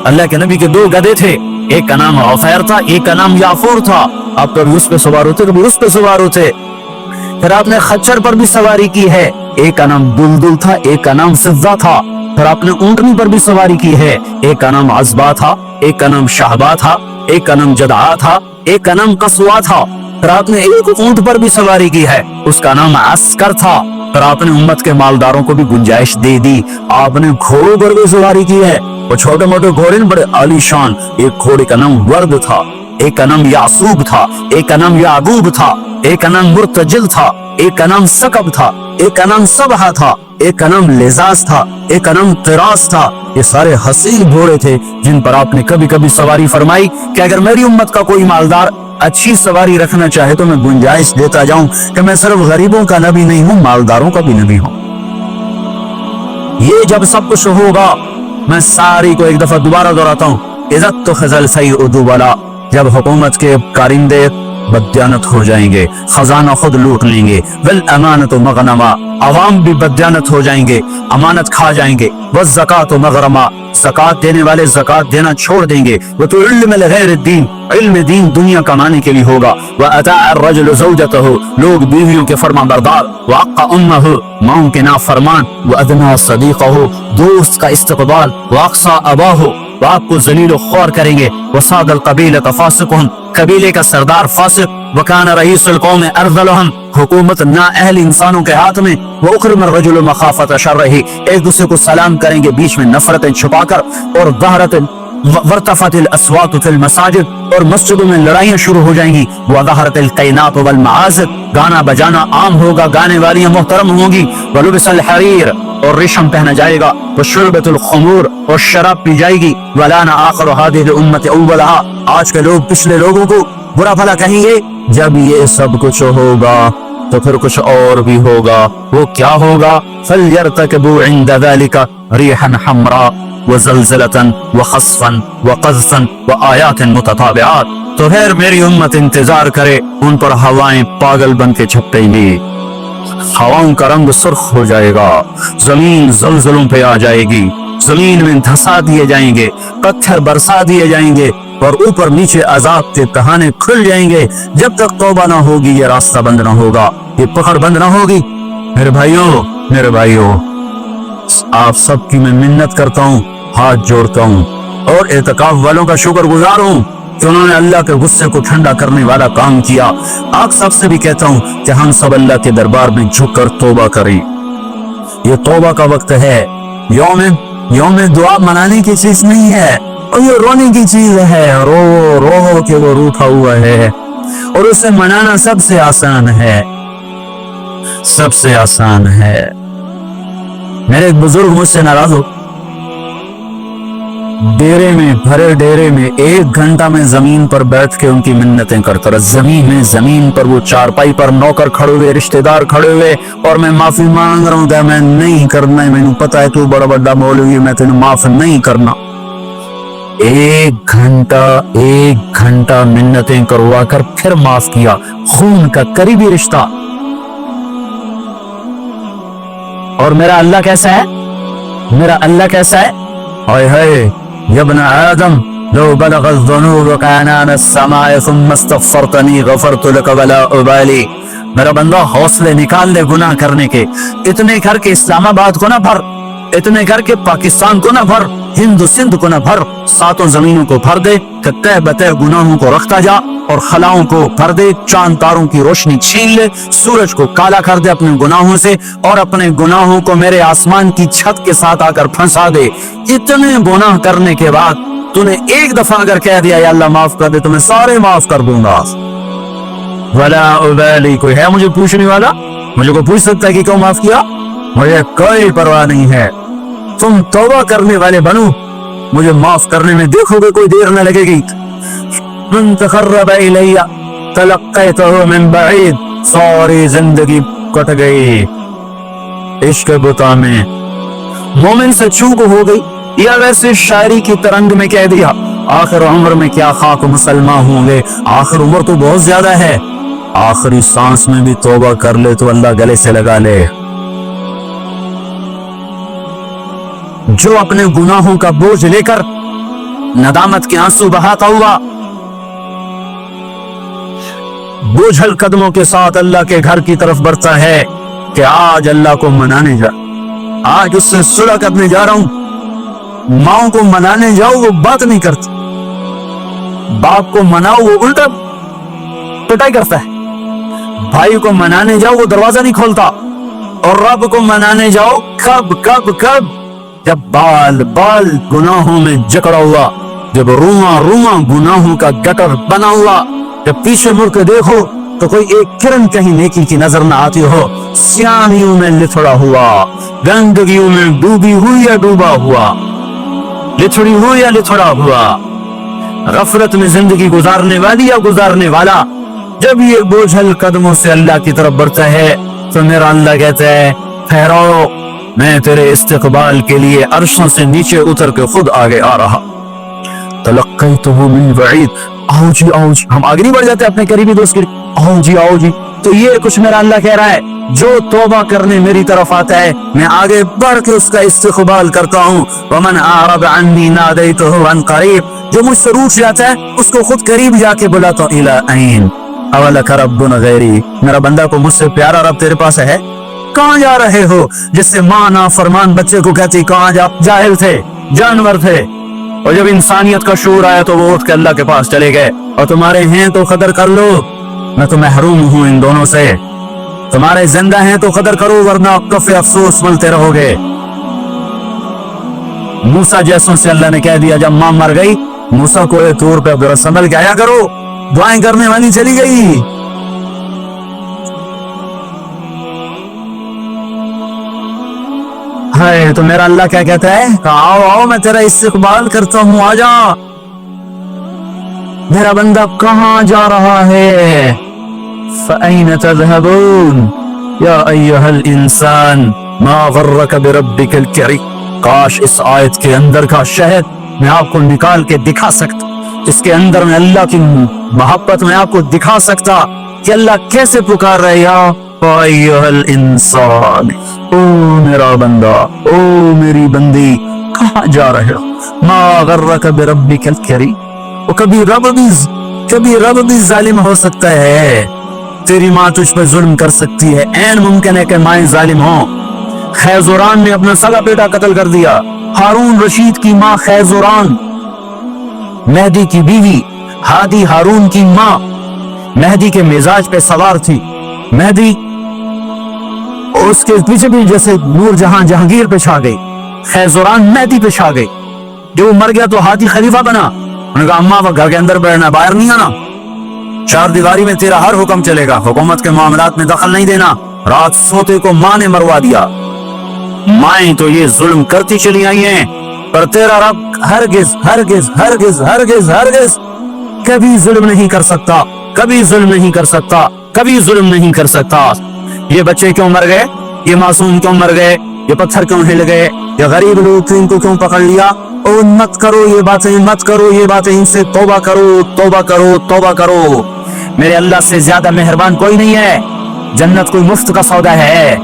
अल्लाह के नबी के दो गधे थे, एक का नाम औफैर था, एक का नाम याफूर था। आप कभी उस पे सवार होते, कभी उस पे सवार होते। फिर आपने खच्चर पर भी सवारी की है, एक का नाम दुलदुल था, एक का नाम फिज़्ज़ा था। फिर आपने ऊंटनी पर भी सवारी की है, एक का नाम अज़बा था, एक का नाम शाहबा था, एक का नाम जदआ था, एक का नाम कसवा था। फिर आपने एक ऊंट पर भी सवारी की है, उसका नाम अस्कर था। फिर आपने उम्मत के मालदारों को भी गुंजाइश दे दी, आपने घोड़ों पर भी सवारी की है। वो छोटे मोटे घोड़े बड़े आलीशान, एक घोड़े का नाम वर्द था, एक का नाम यासूब था, एक का नाम यागूब था, एक का नाम मुर्तजिल था, एक का नाम सकब था, एक का नाम सबहा था, एक का नाम लेजाज था, एक का नाम तिरास था। ये सारे हसीन घोड़े थे जिन पर आपने कभी कभी सवारी फरमाई कि अगर मेरी उम्मत का कोई मालदार अच्छी सवारी रखना चाहे तो मैं गुंजाइश देता जाऊं कि मैं सिर्फ गरीबों का नबी नहीं हूं, मालदारों का भी नबी हूं। ये जब सब कुछ होगा, मैं सारी को एक दफा दोबारा दोहराता हूं, इज़्ज़त तो खज़ल सईद वाला, जब हुकूमत के कारिंदे बदयानत हो जाएंगे, खजाना खुद लूट लेंगे, वल अमानत मगनमा, अवाम भी बदयानत हो जाएंगे, अमानत खा जाएंगे, वह ज़कात मगरमा, ज़कात देने वाले ज़कात देना छोड़ देंगे। वो तो इल्म लगैर दीन, इल्म दीन दुनिया कमाने के लिए होगा। वह अता रजुल ज़ौजतहु, लोग बीवियों के फरमाबरदार, व अक्का उम्महु, माँ के नाफरमान, व अदना सदीक़हु, दोस्त का इस्तक़बाल, व अक़सा अबाहु, बाप को जलील ख्वार करेंगे। वसादल कबीलत फासिकुन, कबीले का सरदार फासिक, वकान रईसुल कौम अर्ज़लहुम, हुकूमत ना अहल इंसानों के हाथ में। वो उखरम रजुल मखाफत शर्रही, एक दूसरे को सलाम करेंगे बीच में नफरतें छुपाकर, और ज़हरत वर्तफतिल अस्वात फिल मसाजिद, और मस्जिदों में लड़ाइयां शुरू हो जाएंगी। वज़हरतिल क़ैनात वल मआज़िब, गाना बजाना आम होगा, गाने वालियां मोहतरम होंगी। वलुबिसल हरीर, और रेशम पहना जाएगा। वशुरबतुल खुमूर, और शराब पी जाएगी। वलाना आखिर हादिहिल उम्मत अव्वलहा, आज के लोग पिछले लोगों को बुरा भला कहेंगे। जब ये सब कुछ होगा तो फिर कुछ और भी होगा। वो क्या होगा? फलयर्तकबू इंद ज़ालिका रिहन हमरा व ज़लज़लतन व खस्फन व क़ज़फ़न व आयातिन मुतताबिआत, तो फिर मेरी उम्मत इंतजार करे, उन पर हवाएं पागल बन के झपटेंगी, हवाओं का रंग सुर्ख हो जाएगा, जमीन ज़लज़लों पे आ जाएगी, जमीन में धंसा दिए जाएंगे, पत्थर बरसा दिए जाएंगे, और ऊपर नीचे अजाब के तहाने खुल जाएंगे। जब तक तौबा ना होगी ये रास्ता बंद ना होगा, ये पकड़ बंद ना होगी। मेरे भाइयों, आप सबकी मैं मिन्नत करता हूँ, हाथ जोड़ता हूँ, और एतकाफ वालों का शुक्रगुजार हूँ कि उन्होंने अल्लाह के गुस्से को ठंडा करने वाला काम किया। आप सबसे भी कहता हूँ कि हम सब अल्लाह के दरबार में झुककर तौबा करें। ये तौबा का वक्त है। यौम दुआ मनाने की चीज नहीं है, और ये रोने की चीज है। रो के वो रूठा हुआ है, और उसे मनाना सबसे आसान है, सबसे आसान है। मेरे एक बुजुर्ग मुझसे नाराज हो, भरे डेरे में 1 घंटा में जमीन पर बैठ के उनकी मिन्नतें करता रहा। जमीन पर वो चारपाई पर नौकर खड़े हुए, रिश्तेदार खड़े हुए, और मैं माफी मांग रहा हूँ कि मैं नहीं करना है, मैंने पता है तू बड़ा बड़ा मौलवी, मैं तेने माफ नहीं करना। 1 घंटा मिन्नतें करवा कर फिर माफ किया। खून का करीबी रिश्ता। और मेरा अल्लाह कैसा है? हाय हाय, यब्न आदम लो बलग ज़ुनूब कानान अस्समाए सुम्मा इस्तग़फ़रतनी गफ़रतु लक वला उबाली। मेरा बंदा हौसले निकाल ले गुनाह करने के, इतने करके इस्लामाबाद को ना भर, इतने करके पाकिस्तान को ना भर, हिंद सिंध को ना भर, 7 जमीनों को भर दे, तय बतय गुनाहों को रखता जा, और खलाओं को भर दे, चांद तारों की रोशनी छीन ले, सूरज को काला कर दे अपने गुनाहों से, और अपने गुनाहों को मेरे आसमान की छत के साथ आकर फंसा दे। इतने गुनाह करने के बाद तूने एक दफा अगर कह दिया या अल्लाह माफ कर दे, तो मैं सारे माफ कर दूंगा। वला उबाली, कोई है मुझे पूछने वाला? मुझे को पूछ सकता है कि क्यों माफ किया? मुझे कोई परवाह नहीं है। तुम तौबा करने वाले बनो, मुझे माफ करने में देखोगे कोई देर न लगेगी। मन तक़र्रब इलैया तलक़्क़ैतहु मिन बईद, सारी जिंदगी कट गई इश्क बुता में, मोमिन से चूक हो गई, या वैसे शायरी की तरंग में कह दिया आखिर उम्र में क्या खाक मुसलमान होंगे। आखिर उम्र तो बहुत ज्यादा है, आखिरी सांस में भी तौबा कर ले तो अल्लाह गले से लगा ले। जो अपने गुनाहों का बोझ लेकर नदामत के आंसू बहाता हुआ बोझल कदमों के साथ अल्लाह के घर की तरफ बढ़ता है कि आज अल्लाह को मनाने जा, आज उससे सुलह करने जा रहा हूं। माओ को मनाने जाओ वो बात नहीं करती, बाप को मनाओ वो उल्टा पिटाई करता है, भाई को मनाने जाओ वो दरवाजा नहीं खोलता, और रब को मनाने जाओ कब कब कब जब बाल बाल गुनाहों में जकड़ा हुआ, जब रुआ रुआ गुनाहों का गटर बना हुआ, जब पीछे मुड़ के देखो तो कोई एक किरण कहीं नेकी की नजर न आती हो, स्याहियों में लिथड़ा हुआ, गंदगियों में डूबी हुई या डूबा हुआ, लिथड़ी हुई या लिथड़ा हुआ, गफलत में जिंदगी गुजारने वाली या गुजारने वाला, जब ये बोझल कदमों से अल्लाह की तरफ बढ़ता है तो मेरा अल्लाह कहता है ठहराओ, मैं तेरे इस्तकबाल के लिए अर्शों से नीचे उतर के खुद आगे आ रहा। तलक्कैतुहु मिन बईद, आओ जी हम आगे नहीं बढ़ जाते अपने करीबी दोस्त के लिए, आओ जी। तो ये कुछ मेरा अल्लाह कह रहा है, जो तौबा करने मेरी तरफ आता है मैं आगे बढ़ के उसका इस्तकबाल करता हूँ। वमन आरद अन्नी नादैतुहु अन करीब, जो मुझसे रूठ जाता है उसको खुद करीब जाके बुलाता हूँ। इला ऐन अवलक रब्बुन गैरी, मेरा बंदा को मुझसे प्यारा रब तेरे पास है? कहाँ जा रहे हो? जिससे माँ ना फरमान बच्चे को कहती कहाँ जा, जाहिल थे, जानवर थे, और जब इंसानियत का शूर आया तो वो उठ के अल्लाह के पास चले गए। और तुम्हारे हैं तो कदर कर लो, मैं तो महरूम हूँ इन दोनों से। तुम्हारे जिंदा हैं तो कदर करो वरना कफे अफसोस मलते रहोगे। मूसा जैसों से अल्लाह ने कह दिया जब मां मर गई, मूसा को तौर पे जरा संभल के आया करो, दुआएं करने वाली चली गई। है तो मेरा अल्लाह क्या कहता है, आओ आओ मैं तेरा इस्तकबाल करता हूँ, आजा। मेरा बंदा कहाँ जा रहा है? फ़अैन तज़हबून या अय्युहल इंसान मा गर्रक बिरब्बिकल करीम। काश इस आयत के अंदर का शहद मैं आपको निकाल के दिखा सकता, इसके अंदर में अल्लाह की मोहब्बत में आपको दिखा सकता कि अल्लाह कैसे पुकार रहे हैं। अय्युहल इंसान, ओ मेरा बंदा, ओ मेरी बंदी, कहाँ जा रहे हो? मा गर्रक बिरब्बिकल करीम। वो कभी रब भी जालिम हो सकता है। तेरी माँ तुझ पर जुल्म कर सकती है, ऐन मुमकिन है कि माएं जालिम हो। खैजुरान ने अपना सगा बेटा कत्ल कर दिया। हारून रशीद की माँ खैजुरान, मेहदी की बीवी हादी हारून की माँ मेहदी के मिजाज पे सवार थी। मेहदी और उसके पीछे भी जैसे नूर जहां जहांगीर पे छा गई, खैजुरान मेहदी पे छा गई। जो मर गया तो हादी खलीफा बना। उन्होंने कहा अम्मा घर के अंदर बैठना, बाहर नहीं आना, चार दीवारी में तेरा हर हुक्म चलेगा, हुकूमत के मामलात में दखल नहीं देना। रात सोते को माँ ने मरवा दिया। माएं तो ये जुल्म करती चली आई हैं, पर तेरा रब हरगिज हरगिज हरगिज हरगिज हरगिज कभी जुल्म नहीं कर सकता, कभी जुल्म नहीं कर सकता, कभी जुल्म नहीं कर सकता। ये बच्चे क्यों मर गए? ये मासूम क्यों मर गए? ये पत्थर क्यों हिल गए? ये गरीब लोग इनको क्यों पकड़ लिया? और मत करो ये बातें, मत करो ये बातें, इनसे तौबा करो, तौबा करो, तौबा करो। मेरे अल्लाह से ज्यादा मेहरबान कोई नहीं है। जन्नत कोई मुफ्त का सौदा है।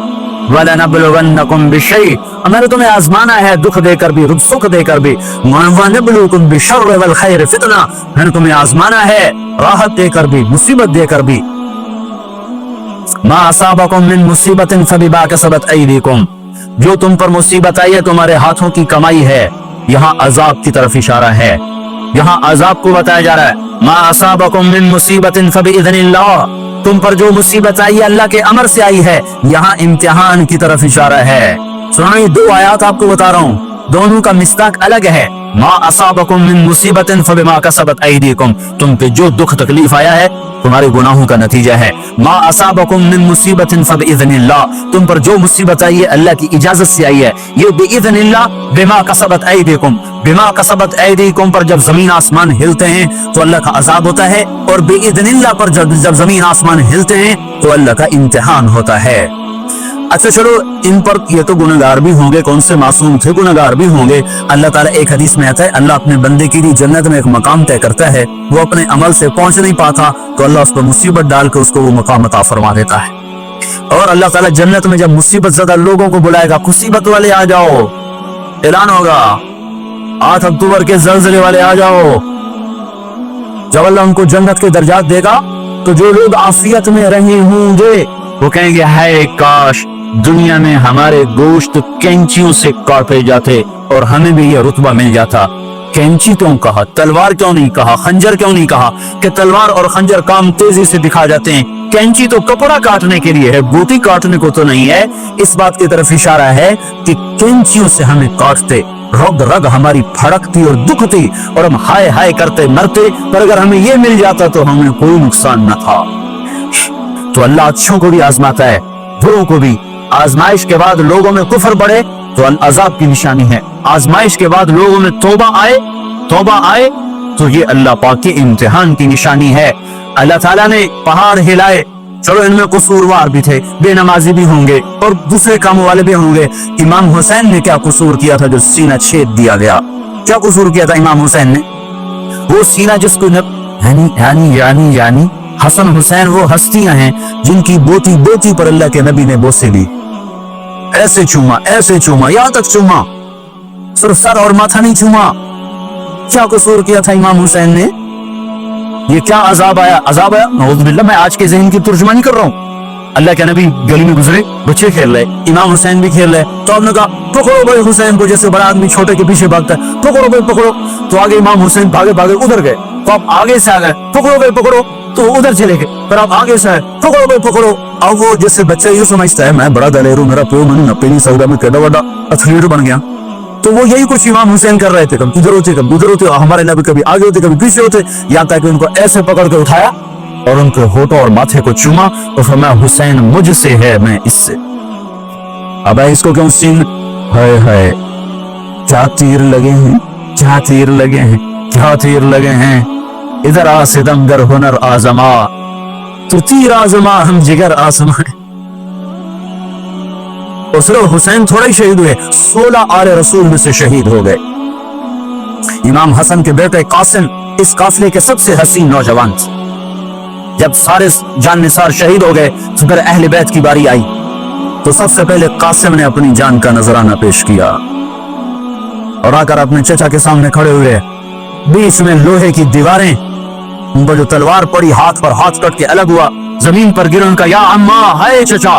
वलनबलुवन्नकुम बिशै, मैंने तुम्हें आजमाना है, दुख देकर भी, सुख देकर भी। वनबलुकुम बिशर्रि वल खैर फितना, मैंने तुम्हें आजमाना है, राहत देकर भी, मुसीबत देकर भी। मा असाबकुम मिन मुसीबतिन फबिमा कसबत ऐदीकुम, जो तुम पर मुसीबत आई है तुम्हारे हाथों की कमाई है। यहाँ अजाब की तरफ इशारा है, यहाँ अजाब को बताया जा रहा है। मा असाबकुम मिन मुसीबतिन फबिइज़्निल्लाह, तुम पर जो मुसीबत आई है अल्लाह के अमर से आई है। यहाँ इम्तिहान की तरफ इशारा है। सुनिए, दो आयात आपको बता रहा हूँ, दोनों का मिस्ताक अलग है। मा असाबकुम मिन मुसीबतिन फबिमा कसबत ऐदीकुम, तुम पे जो दुख तकलीफ आया है तुम्हारे गुनाहों का नतीजा है। मा असाबकुम मिन मुसीबतिन फबिइज़्निल्लाह, तुम पर जो मुसीबत आई है अल्लाह की इजाजत से आई है। ये बिइज़्निल्लाह बिमा कसबत ऐदीकुम, बिमा कसबत ऐदीकुम पर जब जमीन आसमान हिलते हैं तो अल्लाह का अजाब होता है, और बिइज़्निल्लाह पर जब जमीन आसमान हिलते हैं तो अल्लाह का इम्तिहान होता है। अच्छा चलो, इन पर ये तो गुनहगार भी होंगे, कौन से मासूम थे, गुनहगार भी होंगे। अल्लाह ताला एक हदीस में आता है, अल्लाह अपने बंदे के लिए जन्नत में एक मकाम तय करता है, वो अपने अमल से पहुंच नहीं पाता तो अल्लाह उस पर मुसीबत डाल के उसको वो मकाम अता फरमा देता है। और अल्लाह ताला जन्नत में जब मुसीबत ज़दा लोगों को बुलाएगा, मुसीबत वाले आ जाओ, ऐलान होगा 8 अक्टूबर के ज़लज़ले वाले आ जाओ। जब अल्लाह उनको जन्नत के दर्जात देगा तो जो लोग आफियत में रहे होंगे वो कहेंगे, हाय काश दुनिया में हमारे गोश्त कैंचियों से काटे जाते और हमें भी ये रुतबा मिल जाता। कैंची क्यों कहा, तलवार क्यों नहीं कहा, खंजर क्यों नहीं कहा? कि तलवार और खंजर काम तेजी से दिखा जाते हैं, कैंची तो कपड़ा काटने के लिए है, गोटी काटने को तो नहीं है। इस बात की तरफ इशारा है कि कैंचियों से हमें काटते, रग रग हमारी फड़कती और दुखती और हम हाय हाय करते मरते, पर अगर हमें ये मिल जाता तो हमें कोई नुकसान न था। तो अल्लाह अच्छों को भी आजमाता है, बुरों को भी। आजमाइश के बाद लोगों में कुफर बढ़े तो अजाब की निशानी है, आजमाइश के बाद लोगों में तौबा आए तो ये अल्लाह पाक के इम्तिहान की निशानी है। अल्लाह ताला ने पहाड़ हिलाए, चलो इनमें कसूरवार भी थे, बेनमाजी भी होंगे और दूसरे कामों वाले भी होंगे। इमाम हुसैन ने क्या कसूर किया था जो सीना छेद दिया गया? क्या कसूर किया था इमाम हुसैन ने? वो सीना जिसको यानी हसन हुसैन वो हस्तियां हैं जिनकी बोती बोती पर अल्लाह के नबी ने बोसे ली, ऐसे चूमा यहां तक चूमा, सिर्फ सर और माथा नहीं चूमा। क्या कसूर किया था इमाम हुसैन ने? ये क्या अजाब आया? नऊज़ुबिल्लाह, मैं आज के ज़हन की तर्जुमानी कर रहा हूँ। अल्लाह के नबी गली में गुजरे, बच्चे खेल रहे, इमाम हुसैन भी खेल रहे, तो आपने कहा पकड़ो भाई हुसैन को, जैसे बड़ा आदमी छोटे के पीछे भागता है, पकड़ो भाई पकड़ो। तो आगे इमाम हुसैन भागे भागे उधर गए, तो आप आगे से आ गए, पकड़ो भाई पकड़ो, तो उधर चले गए, पर आप आगे से आए, पकड़ो भाई पकड़ो। अब वो जैसे बच्चा ये समझता है मैं बड़ा दलेरू, मेरा प्यो मन नपेली सौदा में केड़ा बड़ा एथलीट बन गया, तो वो यही कुछ इमाम हुसैन कर रहे थे। कभी इधर होते कभी उधर होते, हमारे नबी कभी आगे होते कभी पीछे होते, यहाँ तक उनको ऐसे पकड़ के उठाया और उनके होठों और माथे को चूमा और फरमाया हुसैन मुझसे है, मैं इससे। अब इसको क्यों सीन? हाय हाय, क्या तीर लगे हैं, क्या तीर लगे हैं, क्या तीर लगे हैं। इधर आ सितमगर हुनर आजमा, तो तीर आजमा हम जिगर आसमा। और सिर्फ हुसैन थोड़ा ही शहीद हुए, 16 आले रसूल में से शहीद हो गए। इमाम हसन के बेटे कासिम इस काफिले के सबसे हसीन नौजवान थे। जब सारे जान निसार शहीद हो गए तो फिर अहले बैत की बारी आई, तो सबसे पहले कासिम ने अपनी जान का नजराना पेश किया और आकर अपने चचा के सामने खड़े हुए। बीच में लोहे की दीवारें, उन पर जो तलवार पड़ी हाथ पर हाथ कट के अलग हुआ, जमीन पर गिर उनका या अम्मा, हाय चचा।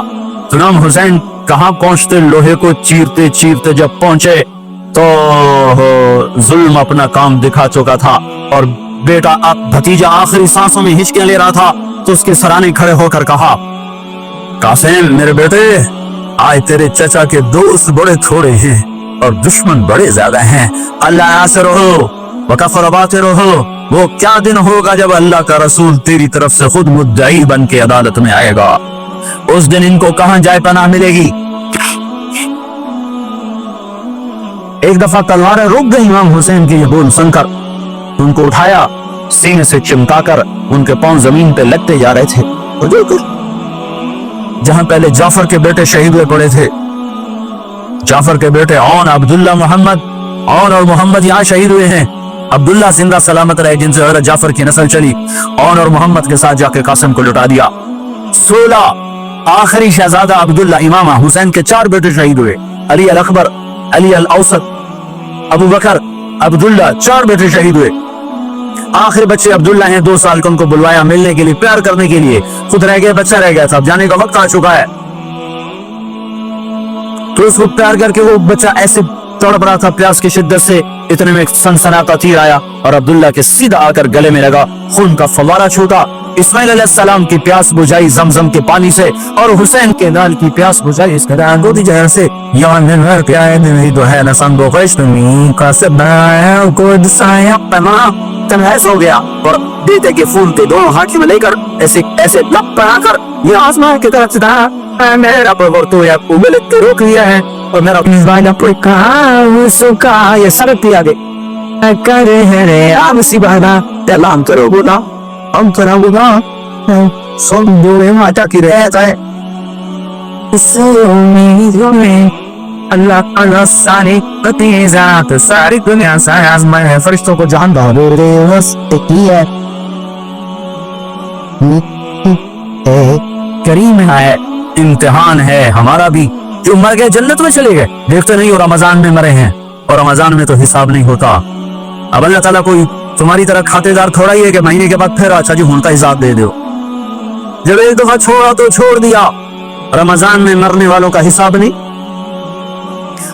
तो इमाम हुसैन कहां पहुंचते, लोहे को चीरते चीरते जब पहुंचे तो जुल्म अपना काम दिखा चुका था और बेटा भतीजा आखिरी सांसों में हिचकियां ले रहा था, तो उसके सराने खड़े होकर कहा, कासिम मेरे बेटे, आज तेरे चचा के दोस्त बड़े थोड़े हैं और दुश्मन बड़े ज्यादा हैं। अल्लाह से रहो, वकफर बाते रहो। वो क्या दिन होगा जब अल्लाह का रसूल तेरी तरफ से खुद मुद्दई बन के अदालत में आएगा। उस दिन इनको कहां जाए पनाह मिलेगी। एक दफा तलवारें रुक गई इमाम हुसैन के ये बोल सुनकर, उनको उठाया, सीने से चिमटाकर उनके पांव जमीन पे लगते जा रहे थे। जहां पहले जाफर के बेटे शहीद हुए पड़े थे, जाफर के बेटे औन, अब्दुल्ला, मोहम्मद, औन और मोहम्मद यहाँ शहीद हुए हैं। अब्दुल्ला जिंदा सलामत रहे, जिनसे हजरत जाफर की नस्ल चली। औन और मोहम्मद के साथ जाके कासिम को लुटा दिया। 16 आखिरी शहजादा अब्दुल्ला, इमामा हुसैन के 4 बेटे शहीद हुए। अली अल अकबर, अली अल औसत, अबू बकर, अब्दुल्ला, 4 बेटे शहीद हुए। आखिरी बच्चे अब्दुल्ला हैं, 2 साल का, उनको बुलवाया मिलने के लिए, प्यार करने के लिए। खुद रह गया, बच्चा रह गया था, जाने का वक्त आ चुका है। तो उसको प्यार करके वो बच्चा ऐसे तड़प रहा था प्यास की शिद्दत से, इतने में सनसनाता तीर आया और अब्दुल्ला के सीधा आकर गले में लगा, खून का फवारा छूटा। इस्माइल अलैहिस्सलाम की प्यास बुझाई जमजम के पानी से और हुसैन के नाल की प्यास बुझाई इस गोदी जहर से। हो गया और बेटे के फूल के दोनों हाथ में लेकर ऐसे ऐसे लप बनाकर ये आसमान की तरफ से मेरा तो रोक लिया है और मेरा ये सड़क पे आगे करे है रे आप सिबाना तलाम करो बोला हम करा बोला सब बोले माता की रहता है اس امید میں اللہ تعالیٰ ساری قطعات ساری دنیا سارے آزمائے ہیں، فرشتوں کو جانتا ہے، کریم ہے، امتحان ہے ہمارا بھی۔ جو مر گئے جنت میں چلے گئے، دیکھتے نہیں، اور رمضان میں مرے ہیں، اور رمضان میں تو حساب نہیں ہوتا۔ اب اللہ تعالیٰ کوئی تمہاری طرح کھاتے دار تھوڑا ہی ہے کہ مہینے کے بعد پھر اچھا جی ہوں کا حساب دے دو۔ جب ایک دفعہ چھوڑا تو چھوڑ دیا۔ رمضان میں مرنے والوں کا حساب نہیں،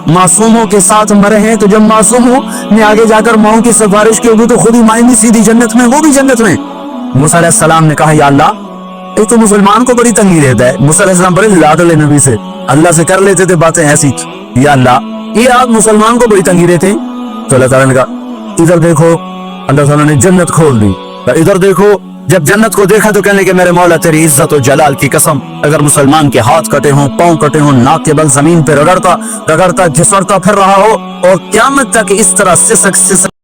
معصوموں کے ساتھ مرے ہیں، تو جب معصوموں نے آگے جا کر ماؤں کی سفارش کی ہوگی تو خود ہی مائیں سیدھی جنت میں، وہ بھی جنت میں۔ موسیٰ علیہ السلام نے کہا یا اللہ ایک تو مسلمان کو بڑی تنگی دیتا ہے، موسیٰ علیہ السلام بڑے لاڈلے نبی سے اللہ سے کر لیتے تھے باتیں ایسی، یا اللہ یہ آپ مسلمان کو بڑی تنگی دیتے ہیں۔ تو اللہ تعالیٰ نے کہا ادھر دیکھو، اللہ تعالیٰ نے جنت کھول دی، ادھر دیکھو۔ جب جنت کو دیکھا تو کہنے کہ میرے مولا تیری عزت و جلال کی قسم، اگر مسلمان کے ہاتھ کٹے ہوں، پاؤں کٹے ہوں، ناک کے بل زمین پہ رگڑتا گھسڑتا پھر رہا ہو، اور قیامت تک اس طرح سسک